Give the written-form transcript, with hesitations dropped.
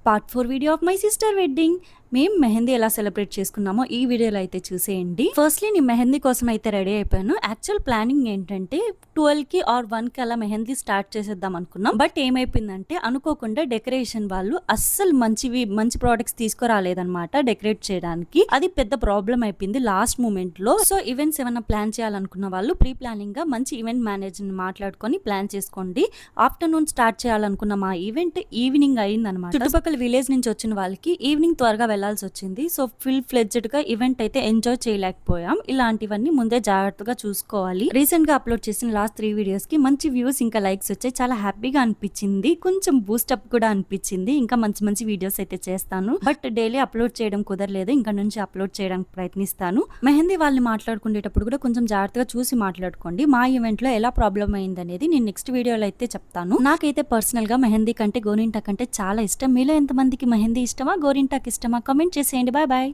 Part 4 video of my sister wedding. మేము మెహందీ ఎలా celebrate చేసుకున్నామో ఈ వీడియోలో అయితే చూసేయండి. ఫస్ట్లీ నేను మెహందీ కోసం అయితే రెడీ అయిపోయాను. యాక్చువల్ ప్లానింగ్ ఏంటంటే 12 కి ఆర్ 1 కి అలా మెహందీ స్టార్ట్ చేసేద్దాం అనుకున్నాం. బట్ ఏమైపోయిందంటే అనుకోకుండా డెకరేషన్ వాళ్ళు అస్సలు మంచి ప్రోడక్ట్స్ తీసుకురాలేదన్నమాట డెకరేట్ చేయడానికి. అది పెద్ద ప్రాబ్లం అయిపోయింది లాస్ట్ మూమెంట్ లో. సో ఈవెంట్స్ ఏమైనా ప్లాన్ చేయాలనుకున్న వాళ్ళు ప్రీ ప్లానింగ్ గా మంచి ఈవెంట్ మేనేజర్ మాట్లాడుకొని ప్లాన్ చేసుకోండి. ఆఫ్టర్నూన్ స్టార్ట్ చేయాలనుకున్న మా ఈవెంట్ ఈవినింగ్ అయిందనమాట. చుట్టుపక్కల విలేజ్ నుంచి వచ్చిన వాళ్ళకి ఈవినింగ్ త్వరగా వెళ్లాల్సి వచ్చింది. సో ఫుల్ ఫ్లెడ్జ్డ్ గా ఈవెంట్ అయితే ఎంజాయ్ చేయలేకపోయాం. ఇలాంటివన్నీ ముందే జాగ్రత్తగా చూసుకోవాలి. రీసెంట్ గా అప్లోడ్ చేసిన లాస్ట్ 3 వీడియోస్ కి మంచి వ్యూస్ ఇంకా లైక్స్ వచ్చాయి. చాలా హ్యాపీగా అనిపించింది. కొంచెం బూస్టప్ కూడా అనిపించింది. ఇంకా మంచి వీడియోస్ అయితే చేస్తాను. బట్ డైలీ అప్లోడ్ చేయడం కుదరలేదు. ఇంకా నుంచి అప్లోడ్ చేయడానికి ప్రయత్నిస్తాను. మెహందీ వాళ్ళని మాట్లాడుకునేటప్పుడు కూడా కొంచెం జాగ్రత్తగా చూసి మాట్లాడుకోండి. మా ఈవెంట్ లో ఎలా ప్రాబ్లం అయింది అనేది నేను నెక్స్ట్ వీడియోలో అయితే చెప్తాను. నాకైతే పర్సనల్ గా మెహందీ కంటే గోరింటాక్ అంటే చాలా ఇష్టం. మీలో ఎంతమందికి మెహందీ ఇష్టమా గోరింటాక్ ఇష్టమా కామెంట్ చేసేయండి. Bye bye.